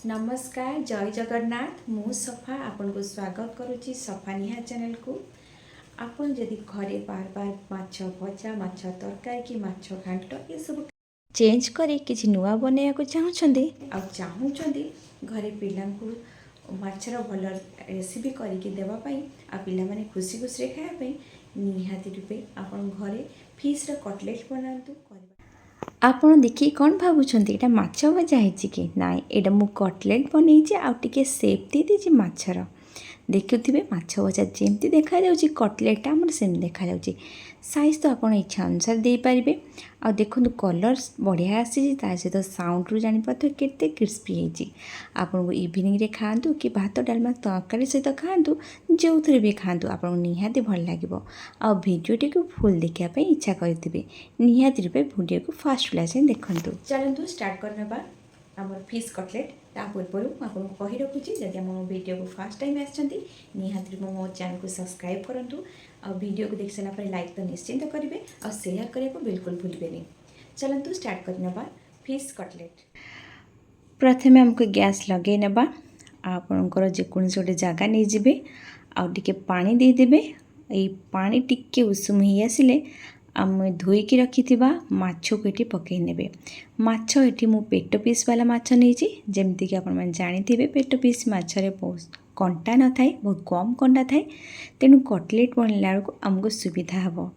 नमस्कार जय जगन्नाथ मु सफा आपन को स्वागत करुच्ची सफा निहा चैनल को। आपन जदि घरे बार बार माछ भजा माछ तरकारी कि माछ घांट ये सब चेंज करे किसी नुआ बनैया को चाहूँगी घरे पिला माछर भल रेसिपी करके देवाई आ पिला माने खुशी खुशी खायापी निहाती रूपे आपन घरे फिश कटलेट बनातु। आपण देखिए कौन भावुं यहाँ माछ भजा है कि ना यहाँ मु कटलेट बनई आउ टे सेप दे दीजिए माछर देखुवे माछ भजा जमी देखा कटलेटा आम सेम देखा साइज तो आप इच्छा अनुसार दे पारे। आ देखो कलर बढ़िया आसी सहित साउंड रू जापारे केते क्रिस्पी होती। आपन को इवनिंग रे खातु कि भात डालमा तरकारी सहित खातु जो थे भी खातु आपको निहाती भल लगे। आ भिडियोटी को फुल देखापी इच्छा करेंगे निहाती रूपे भिडियो को फास्ट लाइन देखूँ। चलतु स्टार्ट करने आम फिश कटलेट ता पूर्व आपको कही रखुच्छी जब आम वीडियो को फास्ट टाइम आसछंती निहाती मो चैनल को सब्सक्राइब करूँ और वीडियो को देख सारा लाइक तो निश्चिंत करेंगे और शेयर करने को बिल्कुल भूलें। चलतु स्टार्ट करने फिश कटलेट। प्रथमे आमको गैस लगे नबा आपणकर जेकोसी गोटे जगह नहीं जाए आउे पानी देदेवे। ये पानी टिके उषुम हो आसिले आम धोईकी रखि माछ को ये पकई ने माछ ये मु पेट पीस वाला माछ नहीं जमीक आप जानी पेट पीस माछरे बहुत कंटा न थाए बहुत कम कंटा थाए तेणु कटलेट बनला बेलू आमको सुविधा हे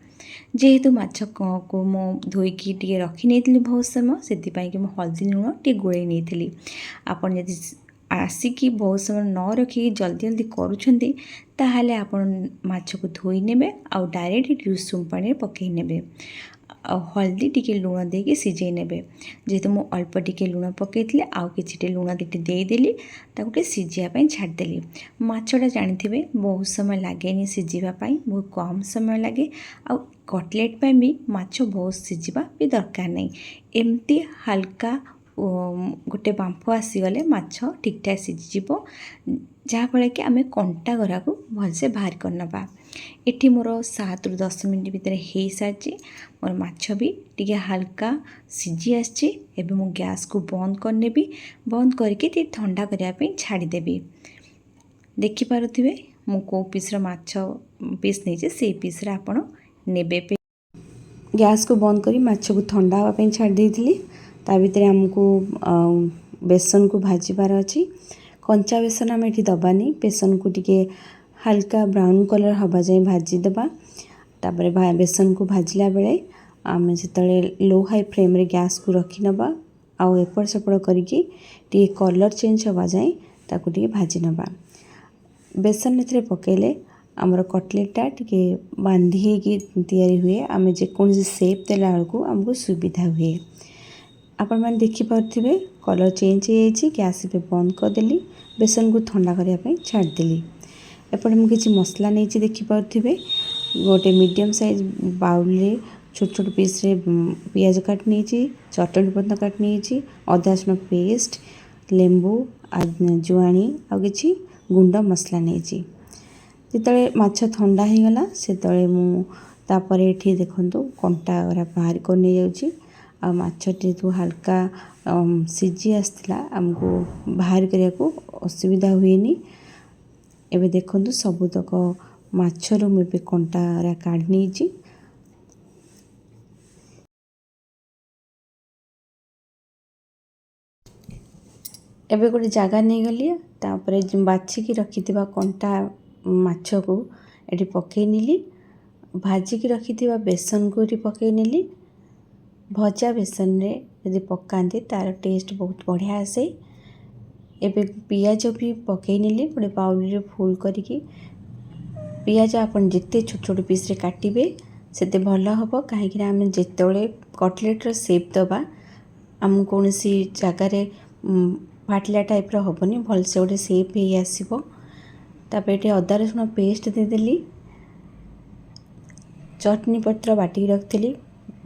जेहेतु माछ को मो धोईकी टे रखी नहीं बहुत समय से मो हल्दी लुण टे गोले नहीं आपन यदि आसिकी बहुत समय न रखिकी जल्दी जल्दी करुँच ताहले आपन माछ को धोई ने आउ डायरेक्ट उषुम पानी पकई ने हल्दी टिके लुण देके सिझे ने जेहेतु मु अल्प टिके लुण पकई आउ कि लुण दीटे देदेली ताकूटे सिझापी छाड़देली। माछटा जानी बहुत समय लगे सिझापी बहुत कम समय लगे आ कटलेट भी माछ बहुत सिझा भी दरकार नहीं एमती हल्का गोटे बांफ आसीगले माछ ठीक ठाक सिझीज जहाँफल कि आम कंटा गरा को भलसे बाहर करनबा। एठी मोर 7 ରୁ 10 मिनट भितर हो सारी मोर माछ भी टी हल्का सिझी आसी एवं मु गैस को बंद करने बंद करके ठंडा करने छाड़देवी। देखिपे मु को पीसर माछ पीस नहीं से पीस आपण नेबे। गैस को बंद करी माछ को ठंडा होगापी छाड़ देती ता भीतर आमको बेसन को भाजबार अच्छी कंचा बेसन आम ये दबानी बेसन को टिके हल्का ब्राउन कलर हवा जाए भाजीदेवा। तापर बेसन को भाजला बेले आम जो लो हाई फ्लेम रे गैस को रखी नबा आउ एपट सेपट करके कलर चेंज हवा जाए ताकू टिके भाजी नबा। बेसन ए पकेले आमर कटलेटा टिके बांधी तैयारी हुए आम जेकोसी सेप देला बेलू आमको सुविधा हुए। आपण मैंने देखिपे कलर चेंज हो गैस पे बंद करदेली बेसन को ठंडा करने छाड़देली। एपटे मुझे मसला नहीं देखिपे गोटे मीडियम साइज बाउल रे छोट छोट पीस रे पियाज काट नहीं चटनी पत्ता काट नहीं अदा रसुण पेस्ट लेंबू जुआणी आ कि गुंड मसला नहीं जिते माछ ठंडा हो गला से मुपर ये देखु कंटा गरा बाहर कर नहीं जाऊँगी आ माछटी तो हल्का सिझी आसला आमको बाहर करने को असुविधा हुए। एबे देखो सबुतक माछरू मुझे कंटा काढ़ नहीं एबे गोटे जगह नहीं गली तापर बाछिकी रखि कंटा माछ को ये पकई नेली भाजिकी रखि बेसन को ये पकई नेली भजा बेसन रे यदि पकाते तार टेस्ट बहुत बढ़िया आसे। एबे पियाज भी पकई नेली गोटे बाउल रे फुल करके पियाज आपन जिते छोट छोट पीस रे काटिबे सेते भल हम कहीं आम जिते कटलेट सेप दबा आम कौन सी जगार फाटला टाइप हेनी भलसे गोटे सेप हो आसो। तापर अदा रसुण पेस्ट देदेली चटनी पत्र बाटिक रखी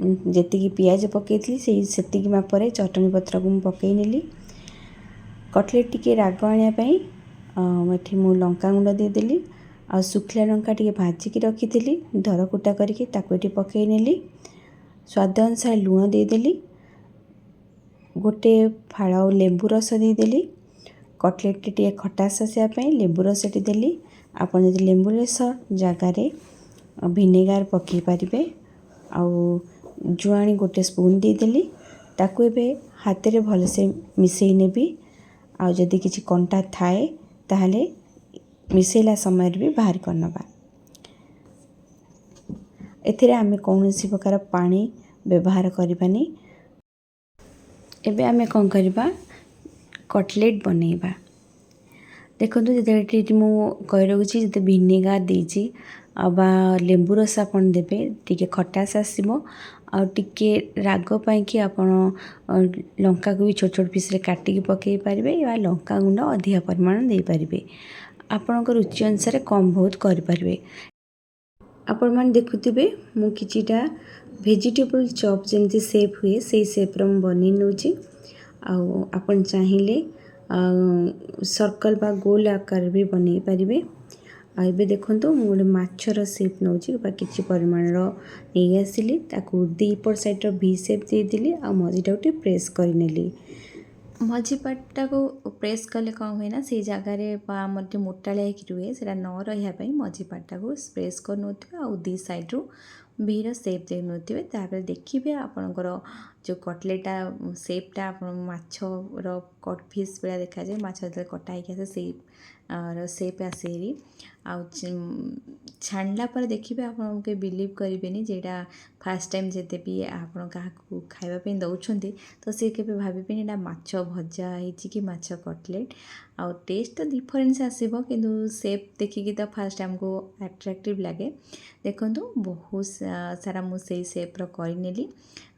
जी पियाज पकई से मापर चटनी पत्र को पकई नेली। कटलेट टिके राग आने मु लंका गुंड देदेली आ सुखला लंका टिके भाजिकी रखी दरकुटा करके पकई नेली स्वाद अनुसार लुण देदेली गोटे फाड़ लेंबू रस देदेली कटलेट टी खटास आसापी लेंबू रसटी देली। आपन जदि लेंबू रस जगार भिनेगार पकई पारे आउ जुआणी गोटे स्पून देदेली ताकू एबे हाथ रे भलसे मिसई नेबी। आउ जदि किछि कंटा थाए ताहले मिसेला समय भी बाहर करनबा। एथिरे आमे कौनसी प्रकार पानी व्यवहार करबानी। एबे आमे कौन करबा कटलेट बनैबा। देखंतु जेते मु कहि रखुछि जेते भिनेगार देछि बा लेंबू रस आपन देबे टिके खटास आसीबो आ टिके राग पाई कि आपन लंका को भी छोट छोट पीस रे काटी के पकई पारिबे या लंका गुंड अधिक परिमाण दे पारिबे। आपनक रुचि अनुसार कम बहुत कर पारिबे। आपण मान देखुथिबे मु किछिटा वेजिटेबल चॉप जेमति शेप हुए से शेप रो बनै नउछि। आउ आपण चाहिले सर्कल बा गोल आकार भी बनै पारिबे। आबे देखंतु मु गोटे माछर शेप नउछि बा किछि परिमाण रो नै आसिली ताकू दीपर साइड रो वी शेप दे दिली आ मझिटा उठी प्रेस कर नेली। मझी पार्टा को प्रेस कले कौन हुए ना से जगार मत मोटालिया रुए से न रही मझी पार्टा को प्रेस कर नौथिबे आ दी साइड रू भी शेप दे नौथिबे। तापर देखिए आपणकर जो कटलेटा शेपटा आप माछर कट फिश भाया देखा जाए माछ जो कटा होके आसे शेप आसेरी आ छाणला पर देखिए आपके बिलीव करेंगे जेटा फास्ट टाइम जेते भी आप खावाई दौरान तो सी के भावे यहाँ माछ भजा होती कि माछ कटलेट आउ टेस्ट तो डिफरेंस आसो किंतु शेप देखिकी तो फास्ट आमको अट्राक्टिव लगे। देखो बहुत सारा मुझे शेप्र करनेली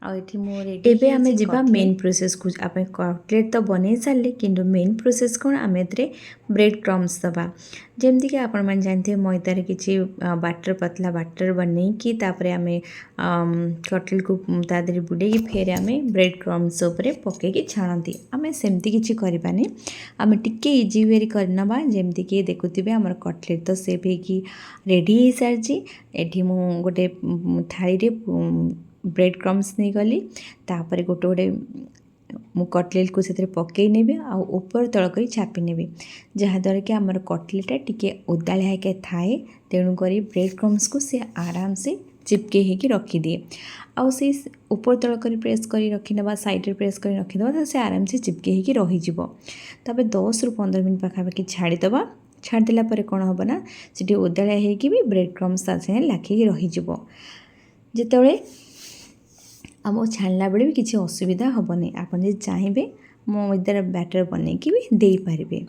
आगे आम जा मेन प्रोसेस को आप कटलेट तो बन सारे किंतु मेन प्रोसेस कौन आम ए ब्रेड क्रम्स दबा जमती कि आपण मैंने जानते मैदार किसी बाटर पतला बाटर बन कि आम कटलेट को तादे बुड़े फेर आम ब्रेड क्रम्स पकईकि छाणती आम सेमती किसी करवानी आम टिके इजी वे करनबा जमती कि देखुवे आम कटलेट तो सेप होगी रेडी हो सारी। एठी मु गोटे थाली रे ब्रेड क्रम्स नहीं गली तापर गोटे गोटे मु कटलेट को से पकई नेबी आ ऊपर तल कर छापी नेबी जहाँद्वारा कि आमर कटलेटा टिके ओदालिया के थाए तेणुक ब्रेड क्रम्स को सी आराम से चिपके होगी रखिदिए आउ से ऊपर तल कर प्रेस कर रखिनबा साइड रे प्रेस कर रखिदबा तो से आराम से चिपके होगी रहीजिवो। तापर 10 ରୁ 15 मिनट पाखापाखि छाड़ीदबा। छाड़देला पर कौन हम ना सीटी ओदालिया होगी भी ब्रेड क्रम्स साथे लाखिकी रहीजिवो। जेतेबेले आम छाणला बेले भी किसी असुविधा हेबनी आपन जे चाहिए मैदार बैटर बनैकी भी दे पारिबे।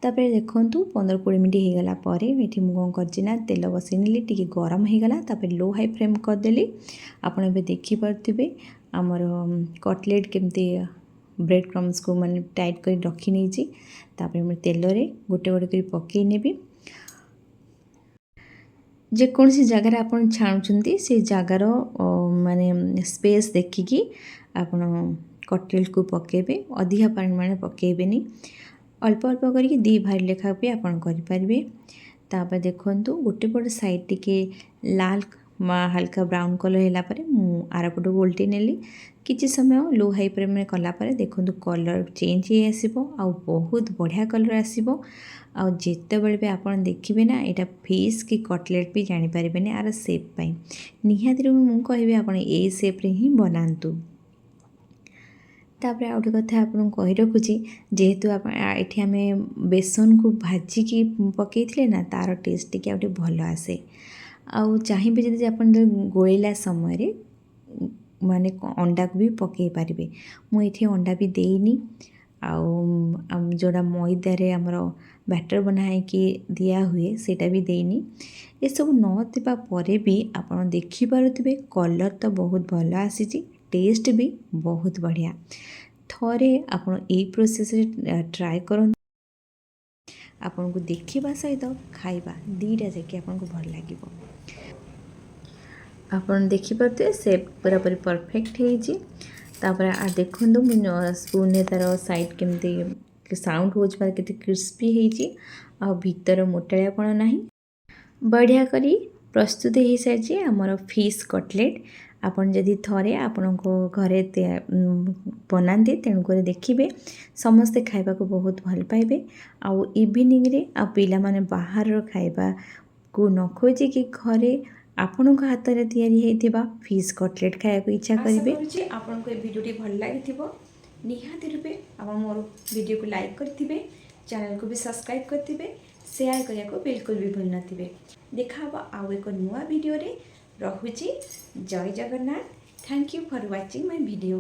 तापर देखंतु 15-20 मिनट हो गला पर एठी मु कौन करना तेल बसई नेली टिके गरम हो गला तापर लो हाई फ्लेम करदेली। आपन ए देखि पारथिबे हमर कटलेट केमती ब्रेड क्रम्स को माने टाइट कर रखी नहीं तापर मैं तेल रे गोटे गोटे कर पकई नेबी। जेकोसी जगार आप छाणुचंती से जगार माने स्पेस देखिकी आप कटलेट को पकेबे अधिका परिमाण पकेबेनी अल्प अल्प करके दी भाई लेखा भी आपन करें। तापर देखंतु गोटे पट साइड टिके लाल हल्का ब्राउन कलर है आरपट उल्टे नेली किसी समय लो हाई फ्लेम में कलापर देखो कलर चेंज हो आसो आ बहुत बढ़िया कलर आसो आ जिते बड़े भी आप देखिए ना यहाँ फिश कि कटलेट भी जानीपारे आर सेप निहाती मुझे आप सेप्रे ही बनातु। तापर आउटे कथा आपन कहि रखुची जेहेतु ये आम बेसन को भाजिकी पकई ना तार टेस्ट टी आउटे भल आसे आउ चाहिए जब आप गोलेला समय माने अंडा को भी पकई पारे मुझे अंडा भी देनी आउ जोड़ा मैदारे आमर बैटर बनाई कि दिया हुए सेटा भी देनी ये सब नथिबा परे भी आपन देखि पारुथिबे कलर तो बहुत भल आसी टेस्ट भी बहुत बढ़िया। थरे आपन ए प्रोसेस ट्राए करन आपन को देखिबा सहित खाइबा दीटा जाके आपन को भल लागिबो। आपन देखि पाते सेप पूरा पूरी परफेक्ट हेजी। तापर आ देखंदु स्पून ने तार साइड केमती साउंड हो केते क्रिस्पी हेजी आ भीतर मोटाळियापण नाही बढ़िया करी प्रस्तुत हो सारी आमर फिश कटलेट आपण जदि थरे आपण घरे बनाते तेणुकर देखिए समस्ते खाइबा को बहुत भल पाइबे। आउ इवनिंग रे आ पिला माने बाहर खाइबा को न खोजिकी घरे आपण हाथ में तैयारी होइथिबा फिश कटलेट खाइबा इच्छा करिवे। आशा करूची आपनको ए वीडियोटी भल लागिथिबो। निहाती रूपे आप मोर वीडियो को लाइक करथिबे, चैनल को भी सब्सक्राइब करथिबे, शेयर करिया को बिल्कुल भी भूल नथिबे। देखा हबा आउ एक नुआ वीडियो रे। रहुची जय Jagannath. Thank you for watching my video.